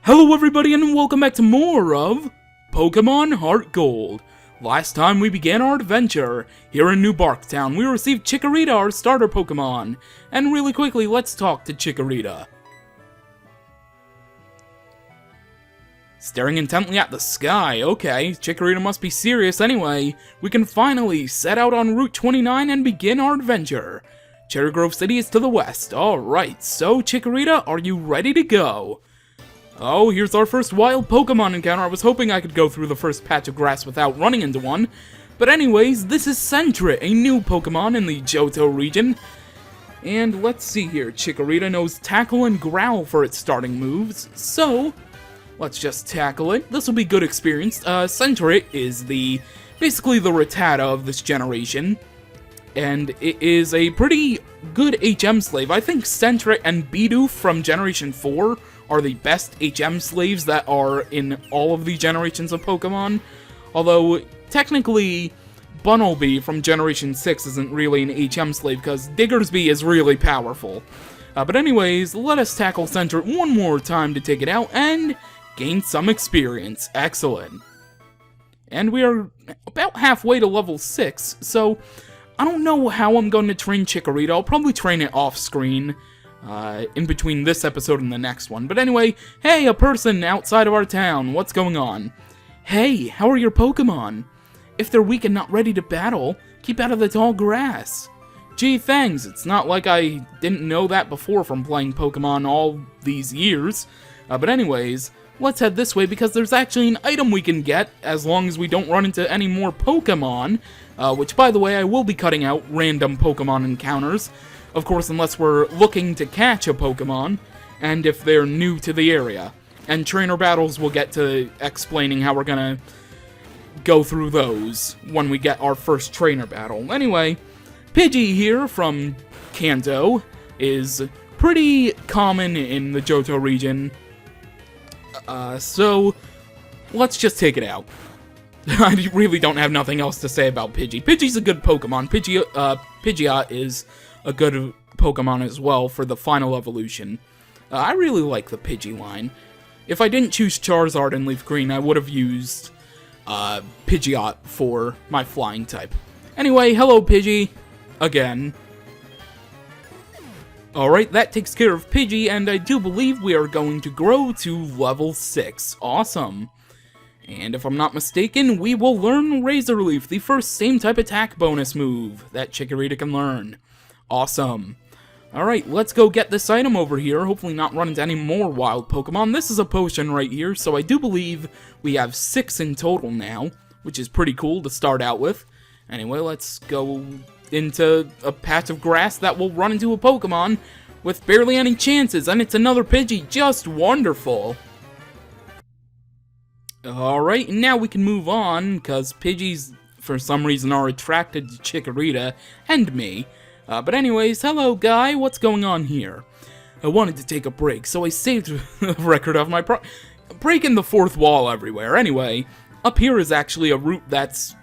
Hello everybody and welcome back to more of Pokémon HeartGold. Last time we began our adventure here in New Barktown, we received Chikorita, our starter Pokémon. And really quickly, let's talk to Chikorita. Staring intently at the sky, okay, Chikorita must be serious anyway. We can finally set out on Route 29 and begin our adventure. Cherry Grove City is to the west. Alright, so Chikorita, are you ready to go? Oh, here's our first wild Pokemon encounter. I was hoping I could go through the first patch of grass without running into one. But anyways, this is Sentret, a new Pokemon in the Johto region. And let's see here, Chikorita knows Tackle and Growl for its starting moves, so let's just tackle it. This will be good experience. Sentret is basically the Rattata of this generation. And it is a pretty good HM slave. I think Sentret and Bidoof from Generation 4 are the best HM slaves that are in all of the generations of Pokemon. Although, technically, Bunnelby from Generation 6 isn't really an HM slave, because Diggersby is really powerful. But anyways, let us tackle Sentret one more time to take it out, and gain some experience. Excellent. And we are about halfway to level 6, so I don't know how I'm going to train Chikorita. I'll probably train it off-screen. In between this episode and the next one. But anyway, hey, a person outside of our town, what's going on? Hey, how are your Pokemon? If they're weak and not ready to battle, keep out of the tall grass. Gee, thanks, it's not like I didn't know that before from playing Pokemon all these years. But anyways, let's head this way because there's actually an item we can get as long as we don't run into any more Pokemon. Which, by the way, I will be cutting out random Pokemon encounters. Of course, unless we're looking to catch a Pokemon, and if they're new to the area. And trainer battles, we'll get to explaining how we're gonna go through those when we get our first trainer battle. Anyway, Pidgey here from Kanto is pretty common in the Johto region. So let's just take it out. I really don't have nothing else to say about Pidgey. Pidgey's a good Pokemon. Pidgeot is a good Pokemon as well for the final evolution. I really like the Pidgey line. If I didn't choose Charizard and Leaf Green, I would have used Pidgeot for my flying type. Anyway, hello Pidgey, again. Alright, that takes care of Pidgey, and I do believe we are going to grow to level 6. Awesome. And if I'm not mistaken, we will learn Razor Leaf, the first same-type attack bonus move that Chikorita can learn. Awesome. Alright, let's go get this item over here, hopefully not run into any more wild Pokemon. This is a potion right here, so I do believe we have 6 in total now, which is pretty cool to start out with. Anyway, let's go into a patch of grass that will run into a Pokemon with barely any chances, and it's another Pidgey. Just wonderful. Alright, now we can move on, because Pidgeys, for some reason, are attracted to Chikorita and me. But anyways, hello guy, what's going on here? I wanted to take a break, so I saved a record of my breaking the fourth wall everywhere. Anyway, up here is actually a route that's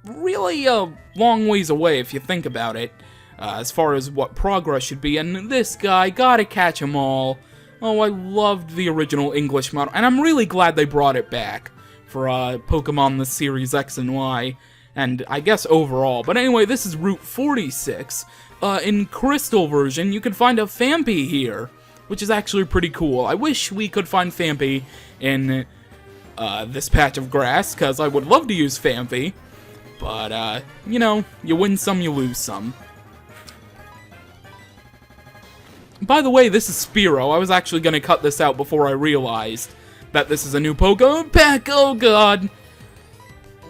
really a long ways away if you think about it, as far as what progress should be, and this guy, gotta catch 'em all. Oh, I loved the original English model, and I'm really glad they brought it back for Pokemon the Series X and Y, and I guess overall. But anyway, this is Route 46. In Crystal version, you can find a Phanpy here, which is actually pretty cool. I wish we could find Phanpy in this patch of grass, because I would love to use Phanpy, but, you know, you win some, you lose some. By the way, this is Spearow. I was actually going to cut this out before I realized that this is a new Pokemon pack. Oh god!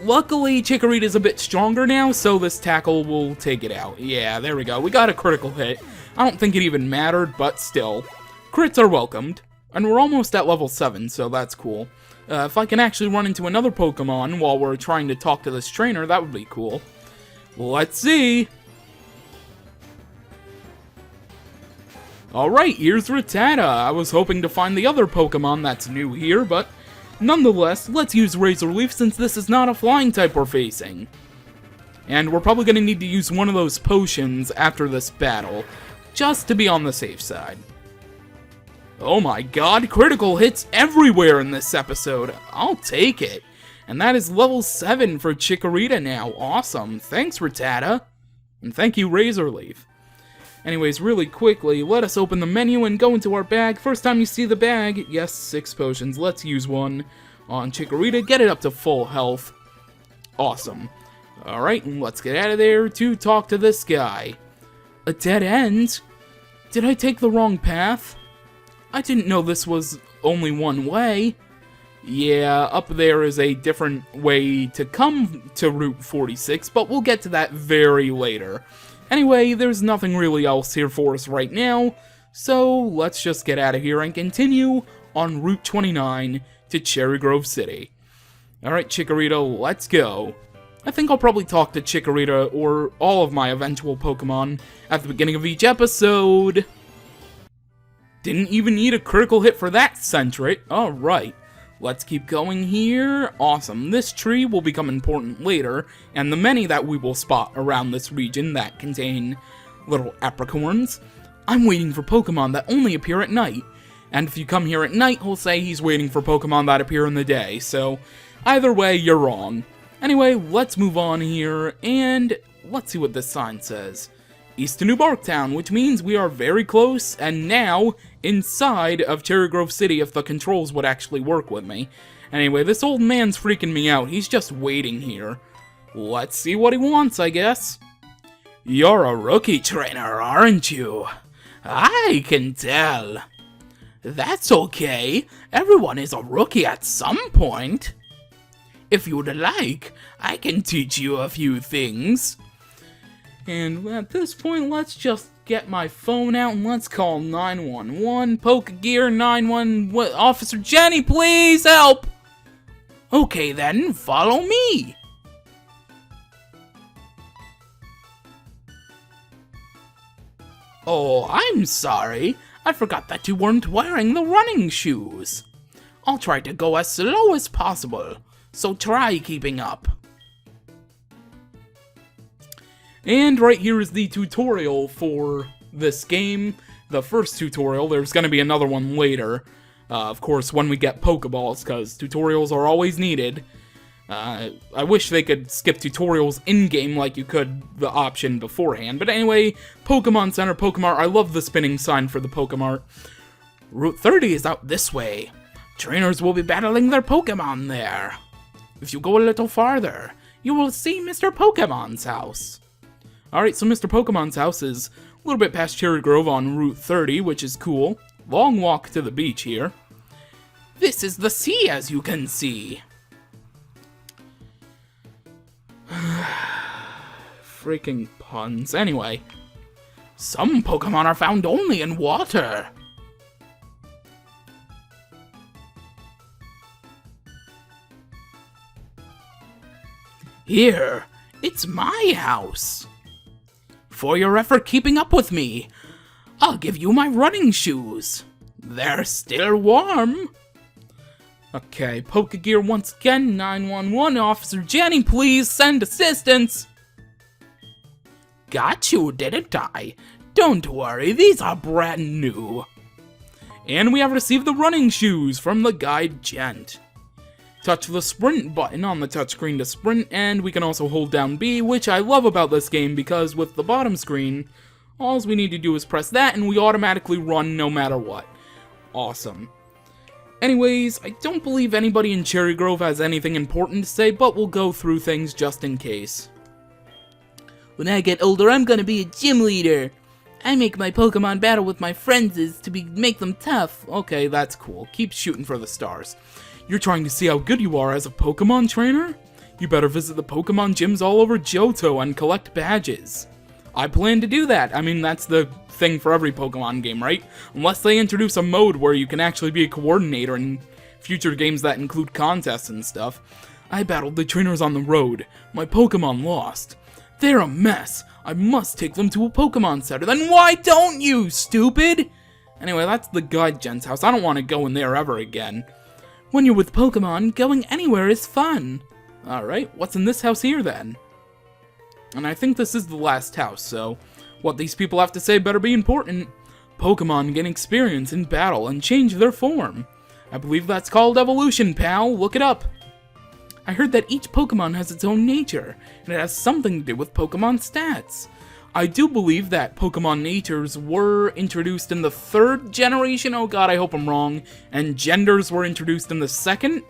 Luckily, Chikorita's a bit stronger now, so this tackle will take it out. Yeah, there we go. We got a critical hit. I don't think it even mattered, but still. Crits are welcomed. And we're almost at level 7, so that's cool. If I can actually run into another Pokemon while we're trying to talk to this trainer, that would be cool. Let's see! Alright, here's Rattata. I was hoping to find the other Pokemon that's new here, but nonetheless, let's use Razor Leaf since this is not a flying type we're facing. And we're probably going to need to use one of those potions after this battle, just to be on the safe side. Oh my god, critical hits everywhere in this episode. I'll take it. And that is level 7 for Chikorita now. Awesome. Thanks, Rattata. And thank you, Razorleaf. Anyways, really quickly, let us open the menu and go into our bag. First time you see the bag, yes, 6 potions. Let's use one on Chikorita. Get it up to full health. Awesome. Alright, let's get out of there to talk to this guy. A dead end? Did I take the wrong path? I didn't know this was only one way. Yeah, up there is a different way to come to Route 46, but we'll get to that very later. Anyway, there's nothing really else here for us right now, so let's just get out of here and continue on Route 29 to Cherry Grove City. Alright, Chikorita, let's go. I think I'll probably talk to Chikorita or all of my eventual Pokemon at the beginning of each episode. Didn't even need a critical hit for that Sentret. Alright, let's keep going here. Awesome, this tree will become important later, and the many that we will spot around this region that contain little apricorns. I'm waiting for Pokemon that only appear at night, and if you come here at night, he'll say he's waiting for Pokemon that appear in the day, so either way, you're wrong. Anyway, let's move on here, and let's see what this sign says. East to New Barktown, which means we are very close, and now inside of Cherry Grove City if the controls would actually work with me. Anyway, this old man's freaking me out. He's just waiting here. Let's see what he wants, I guess. You're a rookie trainer, aren't you? I can tell. That's okay. Everyone is a rookie at some point. If you'd like, I can teach you a few things. And at this point, let's just get my phone out and let's call 911. Pokegear 911. Officer Jenny, please help! Okay then, follow me. Oh, I'm sorry. I forgot that you weren't wearing the running shoes. I'll try to go as slow as possible, so try keeping up. And right here is the tutorial for this game. The first tutorial, there's going to be another one later. Of course, when we get Pokeballs, because tutorials are always needed. I wish they could skip tutorials in-game like you could the option beforehand. But anyway, Pokemon Center, Pokemart. I love the spinning sign for the Pokemart. Route 30 is out this way. Trainers will be battling their Pokemon there. If you go a little farther, you will see Mr. Pokemon's house. Alright, so Mr. Pokemon's house is a little bit past Cherry Grove on Route 30, which is cool. Long walk to the beach here. This is the sea, as you can see. Freaking puns. Anyway, some Pokemon are found only in water. Here, it's my house. For your effort keeping up with me, I'll give you my running shoes. They're still warm. Okay, Pokegear once again, 911, Officer Jenny, please send assistance. Got you, didn't I? Don't worry, these are brand new. And we have received the running shoes from the guide Gent. Touch the sprint button on the touchscreen to sprint, and we can also hold down B, which I love about this game because with the bottom screen, all we need to do is press that and we automatically run no matter what. Awesome. Anyways, I don't believe anybody in Cherry Grove has anything important to say, but we'll go through things just in case. When I get older, I'm gonna be a gym leader. I make my Pokemon battle with my friends make them tough. Okay, that's cool. Keep shooting for the stars. You're trying to see how good you are as a Pokemon trainer? You better visit the Pokemon gyms all over Johto and collect badges. I plan to do that. I mean, that's the thing for every Pokemon game, right? Unless they introduce a mode where you can actually be a coordinator in future games that include contests and stuff. I battled the trainers on the road. My Pokemon lost. They're a mess. I must take them to a Pokemon Center. Then why don't you, stupid? Anyway, that's the guide Gent's house. I don't want to go in there ever again. When you're with Pokemon, going anywhere is fun. Alright, what's in this house here then? And I think this is the last house, so what these people have to say better be important. Pokemon gain experience in battle and change their form. I believe that's called evolution, pal. Look it up. I heard that each Pokemon has its own nature, and it has something to do with Pokemon stats. I do believe that Pokemon natures were introduced in the 3rd generation, oh god, I hope I'm wrong, and genders were introduced in the 2nd?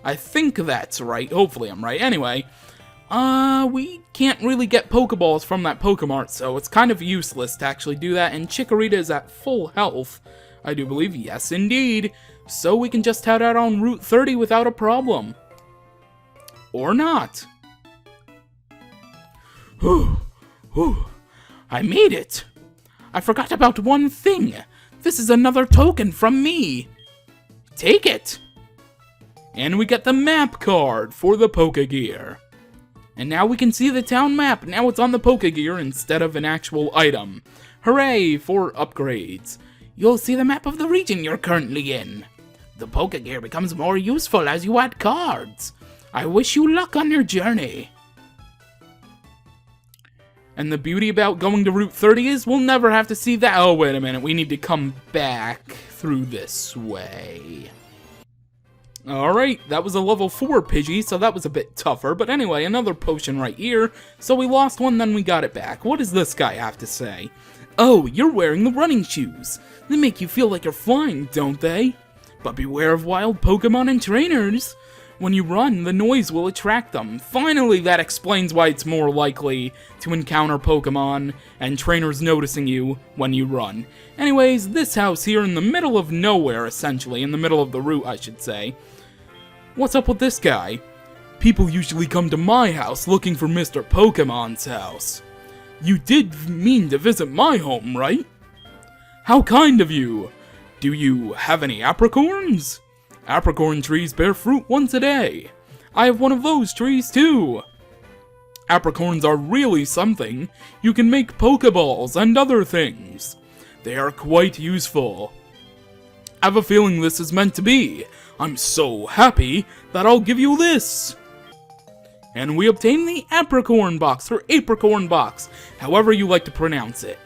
I think that's right, hopefully I'm right. Anyway, we can't really get Pokeballs from that Pokemart, so it's kind of useless to actually do that, and Chikorita is at full health, I do believe, yes indeed, so we can just head out on Route 30 without a problem. Or not. Whew, whew, I made it. I forgot about one thing. This is another token from me. Take it. And we get the map card for the Pokegear. And now we can see the town map. Now it's on the Pokegear instead of an actual item. Hooray for upgrades. You'll see the map of the region you're currently in. The Pokegear becomes more useful as you add cards. I wish you luck on your journey. And the beauty about going to Route 30 is we'll never have to see that. Oh, wait a minute. We need to come back through this way. Alright, that was a level 4 Pidgey, so that was a bit tougher. But anyway, another potion right here. So we lost one, then we got it back. What does this guy have to say? Oh, you're wearing the running shoes. They make you feel like you're flying, don't they? But beware of wild Pokemon and trainers. When you run, the noise will attract them. Finally, that explains why it's more likely to encounter Pokemon and trainers noticing you when you run. Anyways, this house here in the middle of nowhere, essentially, in the middle of the route, I should say. What's up with this guy? People usually come to my house looking for Mr. Pokemon's house. You did mean to visit my home, right? How kind of you! Do you have any apricorns? Apricorn trees bear fruit once a day. I have one of those trees too. Apricorns are really something. You can make Pokeballs and other things. They are quite useful. I have a feeling this is meant to be. I'm so happy that I'll give you this. And we obtain the Apricorn box, or Apricorn box, however you like to pronounce it.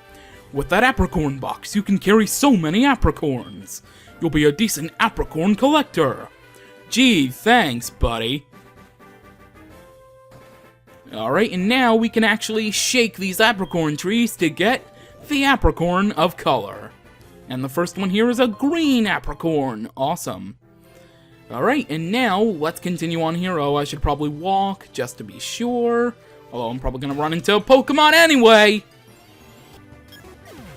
With that Apricorn box, you can carry so many Apricorns. You'll be a decent Apricorn collector. Gee, thanks, buddy. Alright, and now we can actually shake these Apricorn trees to get the Apricorn of color. And the first one here is a green Apricorn. Awesome. Alright, and now let's continue on here. Oh, I should probably walk just to be sure. Although I'm probably going to run into a Pokemon anyway.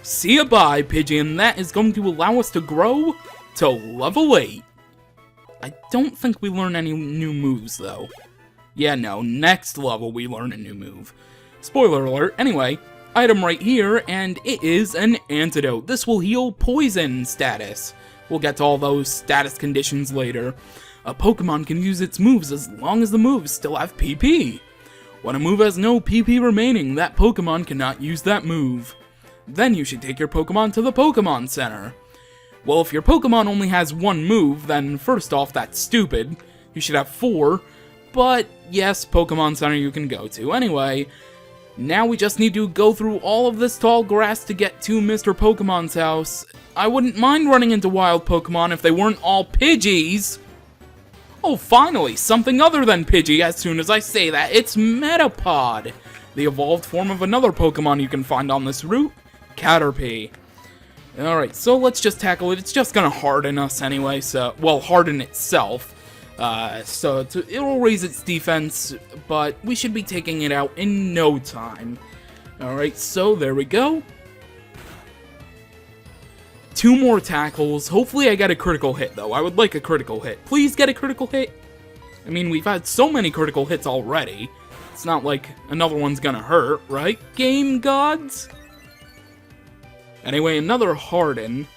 See ya bye, Pidgey, and that is going to allow us to grow to level 8. I don't think we learn any new moves, though. Yeah, no, next level we learn a new move. Spoiler alert. Anyway, item right here, and it is an antidote. This will heal poison status. We'll get to all those status conditions later. A Pokemon can use its moves as long as the moves still have PP. When a move has no PP remaining, that Pokemon cannot use that move. Then you should take your Pokemon to the Pokemon Center. Well, if your Pokemon only has one move, then first off, that's stupid. You should have 4. But yes, Pokemon Center you can go to. Anyway, now we just need to go through all of this tall grass to get to Mr. Pokemon's house. I wouldn't mind running into wild Pokemon if they weren't all Pidgeys. Oh, finally, something other than Pidgey. As soon as I say that, it's Metapod, the evolved form of another Pokemon you can find on this route. Caterpie. Alright, so let's just tackle it. It's just gonna harden us anyway, so, well, harden itself. It'll raise its defense, but we should be taking it out in no time. Alright, so there we go. 2 more tackles. Hopefully I get a critical hit, though. I would like a critical hit. Please get a critical hit. I mean, we've had so many critical hits already. It's not like another one's gonna hurt, right? Game gods? Anyway, another Harden.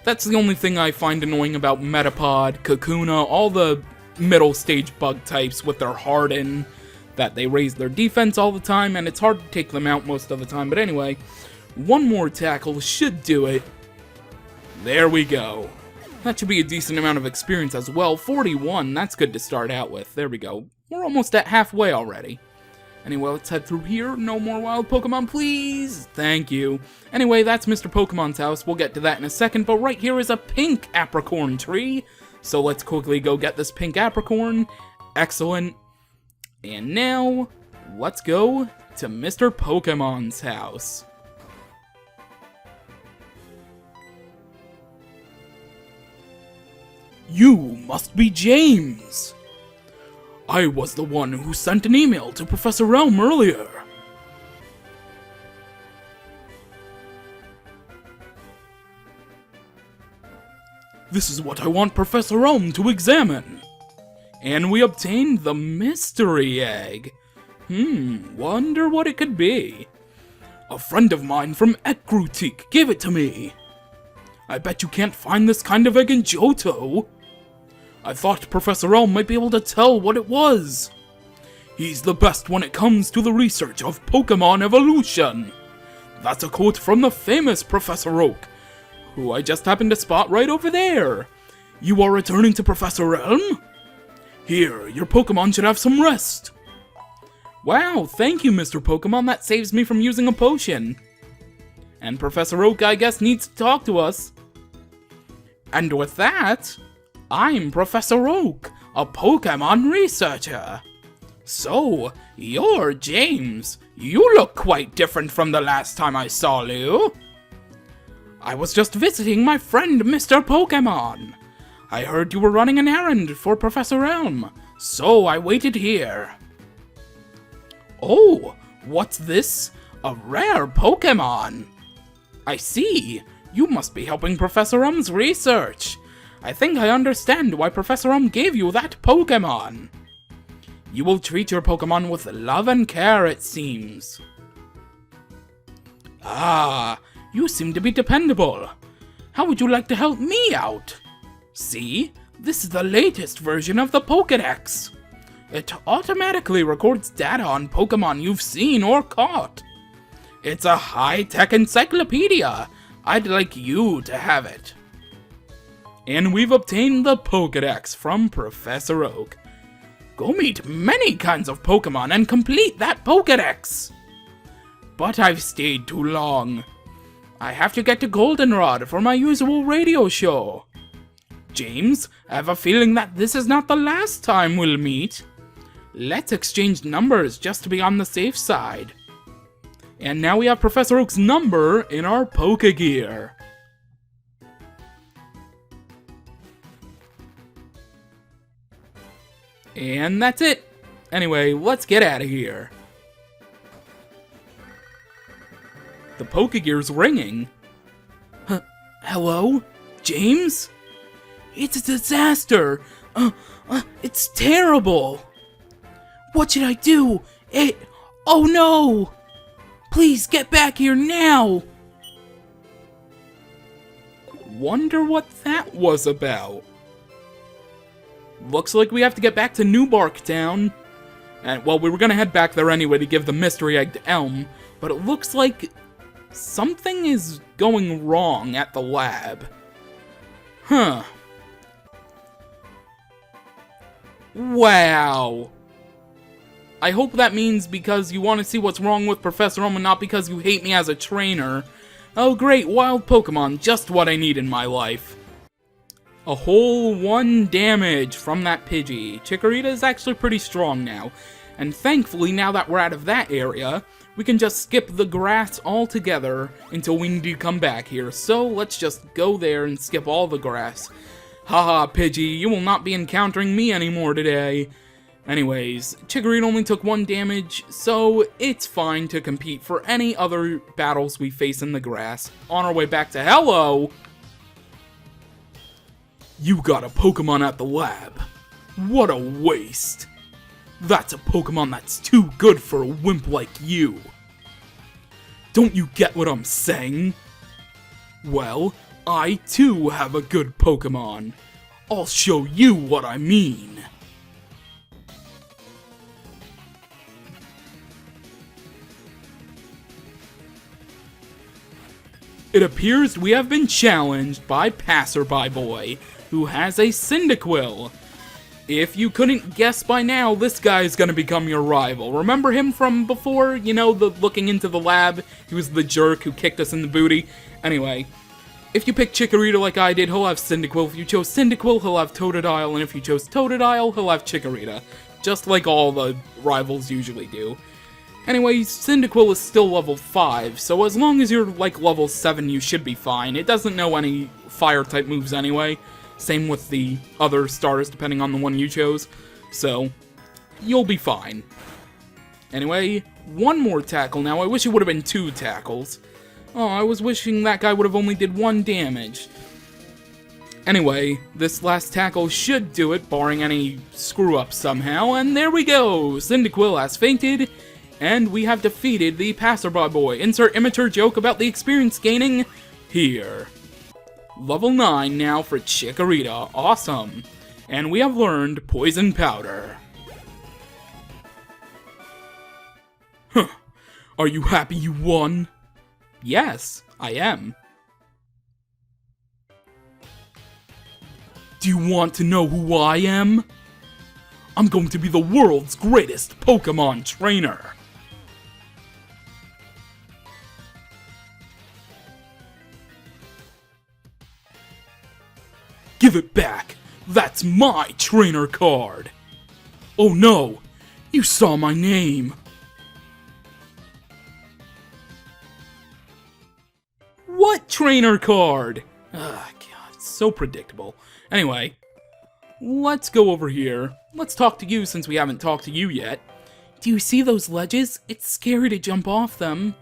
That's the only thing I find annoying about Metapod, Kakuna, all the middle stage bug types with their Harden, that they raise their defense all the time, and it's hard to take them out most of the time. But anyway, 1 more tackle should do it. There we go. That should be a decent amount of experience as well. 41, that's good to start out with. There we go. We're almost at halfway already. Anyway, let's head through here. No more wild Pokemon, please. Thank you. Anyway, that's Mr. Pokemon's house. We'll get to that in a second, but right here is a pink apricorn tree. So let's quickly go get this pink apricorn. Excellent. And now, let's go to Mr. Pokemon's house. You must be James. I was the one who sent an email to Professor Elm earlier. This is what I want Professor Elm to examine. And we obtained the mystery egg. Wonder what it could be. A friend of mine from Ekrutik gave it to me. I bet you can't find this kind of egg in Johto. I thought Professor Elm might be able to tell what it was. He's the best when it comes to the research of Pokemon evolution. That's a quote from the famous Professor Oak, who I just happened to spot right over there. You are returning to Professor Elm? Here, your Pokemon should have some rest. Wow, thank you, Mr. Pokemon. That saves me from using a potion. And Professor Oak, I guess, needs to talk to us. And with that, I'm Professor Oak, a Pokemon researcher. So, you're James. You look quite different from the last time I saw you. I was just visiting my friend Mr. Pokemon. I heard you were running an errand for Professor Elm, so I waited here. Oh, what's this? A rare Pokemon. I see. You must be helping Professor Elm's research. I think I understand why Professor Elm gave you that Pokemon. You will treat your Pokemon with love and care, it seems. Ah, you seem to be dependable. How would you like to help me out? See, this is the latest version of the Pokédex. It automatically records data on Pokemon you've seen or caught. It's a high-tech encyclopedia. I'd like you to have it. And we've obtained the Pokédex from Professor Oak. Go meet many kinds of Pokemon and complete that Pokédex. But I've stayed too long. I have to get to Goldenrod for my usual radio show. James, I have a feeling that this is not the last time we'll meet. Let's exchange numbers just to be on the safe side. And now we have Professor Oak's number in our Pokegear. And that's it. Anyway, let's get out of here. The Pokegear's ringing. Hello? James? It's a disaster. It's terrible. What should I do? Oh no! Please get back here now! Wonder what that was about. Looks like we have to get back to New Bark Town. And, well, we were gonna head back there anyway to give the mystery egg to Elm, but it looks like something is going wrong at the lab. Huh. Wow. I hope that means because you want to see what's wrong with Professor Elm and not because you hate me as a trainer. Oh great, wild Pokemon, just what I need in my life. A whole 1 damage from that Pidgey. Chikorita is actually pretty strong now. And thankfully, now that we're out of that area, we can just skip the grass altogether until we need to come back here. So let's just go there and skip all the grass. Haha, Pidgey, you will not be encountering me anymore today. Anyways, Chikorita only took 1 damage, so it's fine to compete for any other battles we face in the grass. On our way back to Hello! You got a Pokemon at the lab. What a waste. That's a Pokemon that's too good for a wimp like you. Don't you get what I'm saying? Well, I too have a good Pokemon. I'll show you what I mean. It appears we have been challenged by Passerby Boy, who has a Cyndaquil. If you couldn't guess by now, this guy is gonna become your rival. Remember him from before? You know, the looking into the lab? He was the jerk who kicked us in the booty. Anyway, if you pick Chikorita like I did, he'll have Cyndaquil. If you chose Cyndaquil, he'll have Totodile. And if you chose Totodile, he'll have Chikorita. Just like all the rivals usually do. Anyway, Cyndaquil is still level 5, so as long as you're like level 7, you should be fine. It doesn't know any fire-type moves anyway. Same with the other stars, depending on the one you chose. So, you'll be fine. Anyway, one more tackle now. I wish it would have been 2 tackles. Oh, I was wishing that guy would have only did 1 damage. Anyway, this last tackle should do it, barring any screw-ups somehow. And there we go! Cyndaquil has fainted, and we have defeated the Passerby Boy. Insert immature joke about the experience gaining here. Level 9 now for Chikorita. Awesome. And we have learned Poison Powder. Huh. Are you happy you won? Yes, I am. Do you want to know who I am? I'm going to be the world's greatest Pokemon trainer. Give it back! That's my trainer card! Oh no! You saw my name! What trainer card? Ah, God, it's so predictable. Anyway, let's go over here. Let's talk to you since we haven't talked to you yet. Do you see those ledges? It's scary to jump off them.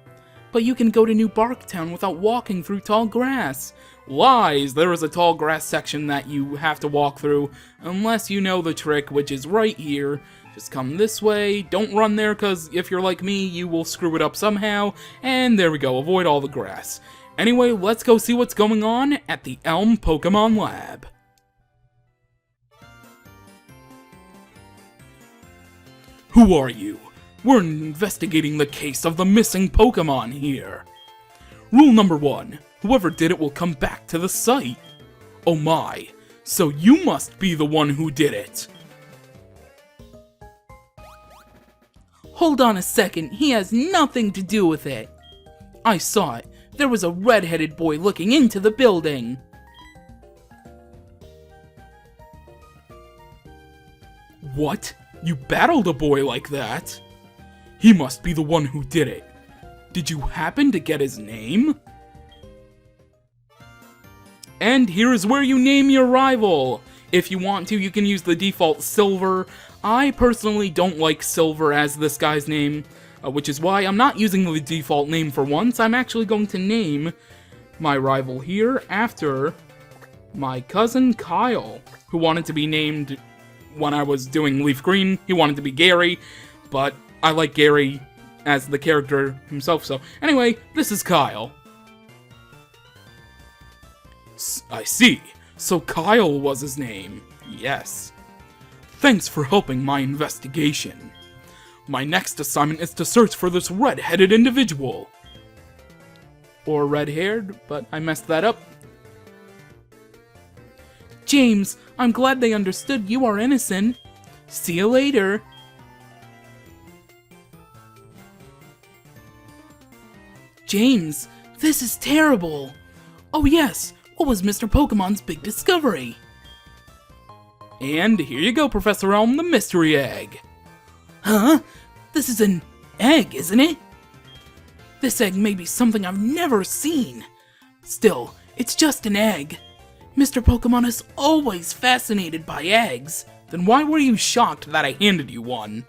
But you can go to New Barktown without walking through tall grass. Lies! There is a tall grass section that you have to walk through, unless you know the trick, which is right here. Just come this way, don't run there, because if you're like me, you will screw it up somehow, and there we go, avoid all the grass. Anyway, let's go see what's going on at the Elm Pokemon Lab. Who are you? We're investigating the case of the missing Pokemon here. Rule number 1. Whoever did it will come back to the site. Oh my, so you must be the one who did it. Hold on a second, he has nothing to do with it. I saw it. There was a red-headed boy looking into the building. What? You battled a boy like that? He must be the one who did it. Did you happen to get his name? And here is where you name your rival. If you want to, you can use the default Silver. I personally don't like Silver as this guy's name, which is why I'm not using the default name for once. I'm actually going to name my rival here after my cousin Kyle, who wanted to be named when I was doing Leaf Green. He wanted to be Gary, but I like Gary as the character himself, so anyway, this is Kyle. I see. So Kyle was his name. Yes. Thanks for helping my investigation. My next assignment is to search for this red-headed individual. Or red-haired, but I messed that up. James, I'm glad they understood you are innocent. See you later. James, this is terrible. Oh yes, what was Mr. Pokemon's big discovery? And here you go, Professor Elm, the mystery egg. Huh? This is an egg, isn't it? This egg may be something I've never seen. Still, it's just an egg. Mr. Pokemon is always fascinated by eggs. Then why were you shocked that I handed you one?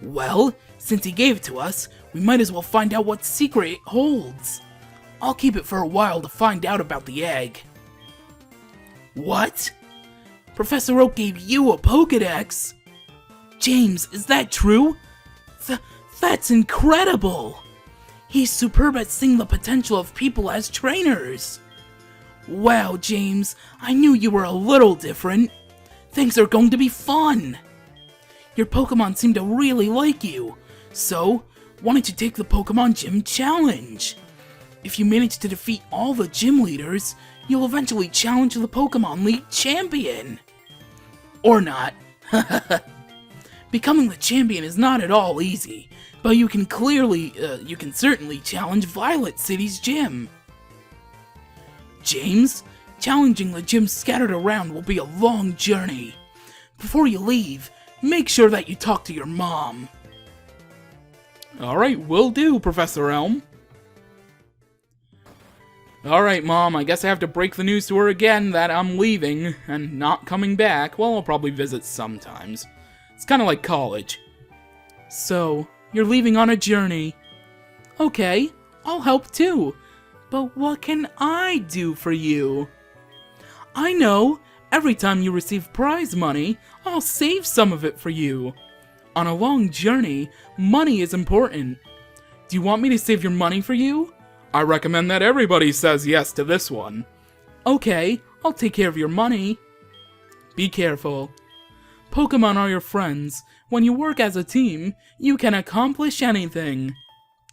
Well, since he gave it to us, we might as well find out what secret it holds. I'll keep it for a while to find out about the egg. What? Professor Oak gave you a Pokédex? James, is that true? That's incredible! He's superb at seeing the potential of people as trainers. Wow, James, I knew you were a little different. Things are going to be fun. Your Pokemon seem to really like you. So, why don't you take the Pokemon Gym Challenge? If you manage to defeat all the gym leaders, you'll eventually challenge the Pokemon League champion. Or not. Becoming the champion is not at all easy, but you can certainly challenge Violet City's gym. James, challenging the gym scattered around will be a long journey. Before you leave, make sure that you talk to your mom. Alright, will do, Professor Elm. Alright, Mom, I guess I have to break the news to her again that I'm leaving and not coming back. Well, I'll probably visit sometimes. It's kind of like college. So, you're leaving on a journey. Okay, I'll help too. But what can I do for you? I know! Every time you receive prize money, I'll save some of it for you. On a long journey, money is important. Do you want me to save your money for you? I recommend that everybody says yes to this one. Okay, I'll take care of your money. Be careful. Pokemon are your friends. When you work as a team, you can accomplish anything.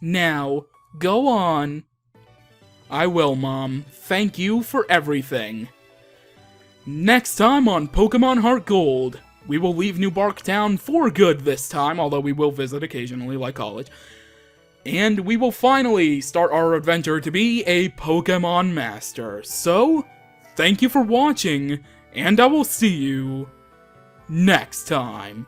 Now, go on. I will, Mom. Thank you for everything. Next time on Pokémon HeartGold, we will leave New Bark Town for good this time, although we will visit occasionally like college. And we will finally start our adventure to be a Pokémon Master. So, thank you for watching, and I will see you next time.